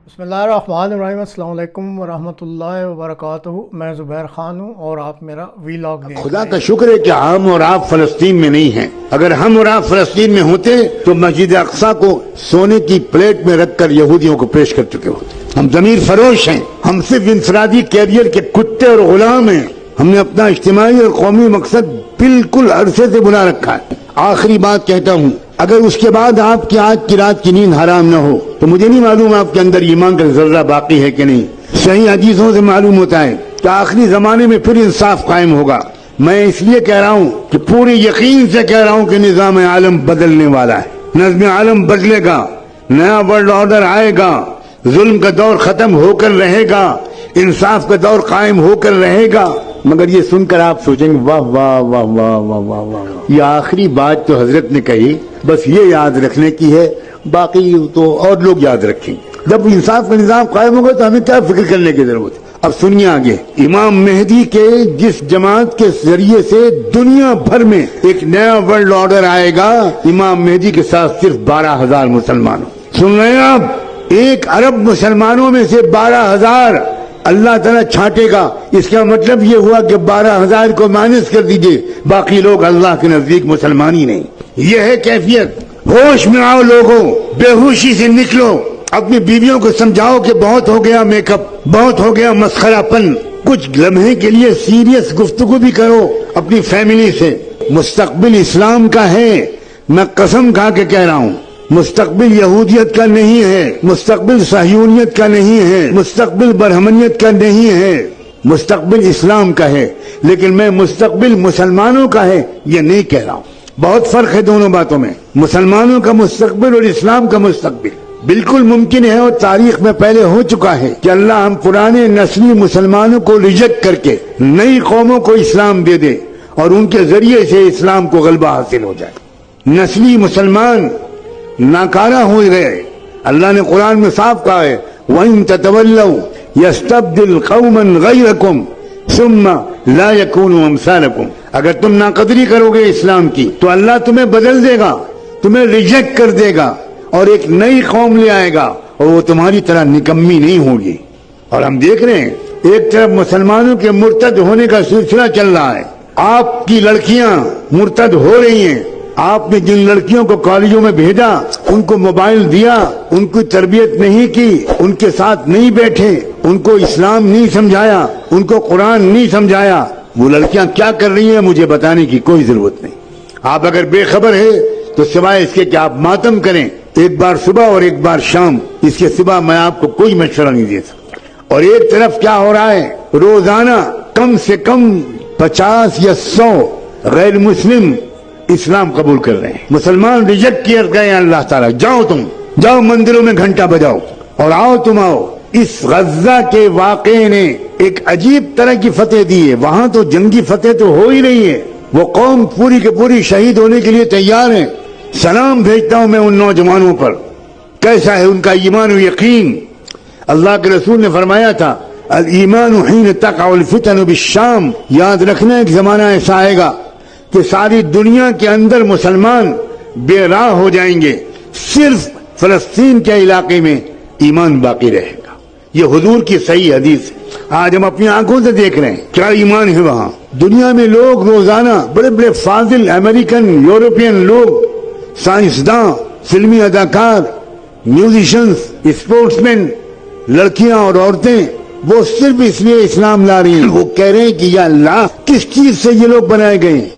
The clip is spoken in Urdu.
بسمillahirrahmanirrahim السلام علیکم ورحمۃ اللہ وبرکاتہ۔ میں زبیر خان ہوں اور آپ میرا ویلاگ دیکھ رہے ہیں۔ خدا کا شکر ہے کہ ہم اور آپ فلسطین میں نہیں ہیں۔ اگر ہم اور آپ فلسطین میں ہوتے تو مسجد اقصی کو سونے کی پلیٹ میں رکھ کر یہودیوں کو پیش کر چکے ہوتے۔ ہم ضمیر فروش ہیں، ہم صرف انفرادی کیریئر کے کتے اور غلام ہیں۔ ہم نے اپنا اجتماعی اور قومی مقصد بالکل عرصے سے بنا رکھا ہے۔ آخری بات کہتا ہوں، اگر اس کے بعد آپ کی آج کی رات کی نیند حرام نہ ہو تو مجھے نہیں معلوم آپ کے اندر ایمان کا ذرہ باقی ہے کہ نہیں۔ صحیح حدیثوں سے معلوم ہوتا ہے کہ آخری زمانے میں پھر انصاف قائم ہوگا۔ میں اس لیے کہہ رہا ہوں کہ پورے یقین سے کہہ رہا ہوں کہ نظام عالم بدلنے والا ہے، نظم عالم بدلے گا، نیا ورلڈ آرڈر آئے گا، ظلم کا دور ختم ہو کر رہے گا، انصاف کا دور قائم ہو کر رہے گا۔ مگر یہ سن کر آپ سوچیں گے واہ واہ واہ واہ واہ واہ واہ، یہ آخری بات تو حضرت نے کہی بس یہ یاد رکھنے کی ہے، باقی تو اور لوگ یاد رکھیں گے۔ جب انصاف کا نظام قائم ہوگا تو ہمیں کیا فکر کرنے کی ضرورت ہے۔ اب سنیے آگے، امام مہدی کے جس جماعت کے ذریعے سے دنیا بھر میں ایک نیا ورلڈ آرڈر آئے گا، امام مہدی کے ساتھ صرف 12,000 مسلمانوں۔ سن رہے ہیں آپ؟ 1 ارب مسلمانوں میں سے 12,000 اللہ تعالیٰ چھانٹے گا۔ اس کا مطلب یہ ہوا کہ 12,000 کو مائنس کر دیجئے، باقی لوگ اللہ کے نزدیک مسلمان ہی نہیں۔ یہ ہے کیفیت۔ ہوش میں آؤ لوگوں، بے ہوشی سے نکلو۔ اپنی بیویوں کو سمجھاؤ کہ بہت ہو گیا میک اپ، بہت ہو گیا مسخرہ پن، کچھ لمحے کے لیے سیریس گفتگو بھی کرو اپنی فیملی سے۔ مستقبل اسلام کا ہے، میں قسم کھا کے کہہ رہا ہوں، مستقبل یہودیت کا نہیں ہے، مستقبل صہیونیت کا نہیں ہے، مستقبل برہمنیت کا نہیں ہے، مستقبل اسلام کا ہے۔ لیکن میں مستقبل مسلمانوں کا ہے یہ نہیں کہہ رہا ہوں۔ بہت فرق ہے دونوں باتوں میں، مسلمانوں کا مستقبل اور اسلام کا مستقبل۔ بالکل ممکن ہے اور تاریخ میں پہلے ہو چکا ہے کہ اللہ ہم پرانے نسلی مسلمانوں کو ریجیکٹ کر کے نئی قوموں کو اسلام دے دے اور ان کے ذریعے سے اسلام کو غلبہ حاصل ہو جائے۔ نسلی مسلمان ناکارہ ہو گئے۔ اللہ نے قرآن میں صاف کہا ہے وَإِن تَتَوَلَّوْا يَسْتَبْدِلْ قَوْمًا غَيْرَكُمْ ثُمَّ لَا يَكُونُوا أَمْثَالَكُمْ۔ اگر تم ناقدری کرو گے اسلام کی تو اللہ تمہیں بدل دے گا، تمہیں ریجیکٹ کر دے گا اور ایک نئی قوم لے آئے گا اور وہ تمہاری طرح نکمی نہیں ہوگی۔ اور ہم دیکھ رہے ہیں ایک طرف مسلمانوں کے مرتد ہونے کا سلسلہ چل رہا ہے، آپ کی لڑکیاں مرتد ہو رہی ہیں۔ آپ نے جن لڑکیوں کو کالجوں میں بھیجا، ان کو موبائل دیا، ان کی تربیت نہیں کی، ان کے ساتھ نہیں بیٹھے، ان کو اسلام نہیں سمجھایا، ان کو قرآن نہیں سمجھایا، وہ لڑکیاں کیا کر رہی ہیں مجھے بتانے کی کوئی ضرورت نہیں۔ آپ اگر بے خبر ہے تو سوائے اس کے کہ آپ ماتم کریں ایک بار صبح اور ایک بار شام، اس کے سوا میں آپ کو کوئی مشورہ نہیں دے سکتا۔ اور ایک طرف کیا ہو رہا ہے، روزانہ کم سے کم 50 یا 100 غیر مسلم اسلام قبول کر رہے ہیں۔ مسلمان ریجیکٹ کیے گئے ہیں اللہ تعالیٰ۔ جاؤ تم، جاؤ مندروں میں گھنٹا بجاؤ اور آؤ تم آؤ۔ اس غزہ کے واقعے نے ایک عجیب طرح کی فتح دی ہے۔ وہاں تو جنگی فتح تو ہو ہی رہی ہے، وہ قوم پوری کے پوری شہید ہونے کے لیے تیار ہے۔ سلام بھیجتا ہوں میں ان نوجوانوں پر، کیسا ہے ان کا ایمان و یقین۔ اللہ کے رسول نے فرمایا تھا الایمان حین تقع الفتن بالشام۔ یاد رکھنا ایک زمانہ ایسا آئے گا کہ ساری دنیا کے اندر مسلمان بے راہ ہو جائیں گے، صرف فلسطین کے علاقے میں ایمان باقی رہے گا۔ یہ حضور کی صحیح حدیث ہے، آج ہم اپنی آنکھوں سے دیکھ رہے ہیں کیا ایمان ہے وہاں۔ دنیا میں لوگ روزانہ بڑے بڑے فاضل امریکن، یورپین لوگ، سائنسداں، فلمی اداکار، میوزیشنز، اسپورٹس مین، لڑکیاں اور عورتیں، وہ صرف اس لیے اسلام لا رہی ہیں، وہ کہہ رہے ہیں کہ یا اللہ کس چیز سے یہ لوگ بنائے گئے ہیں۔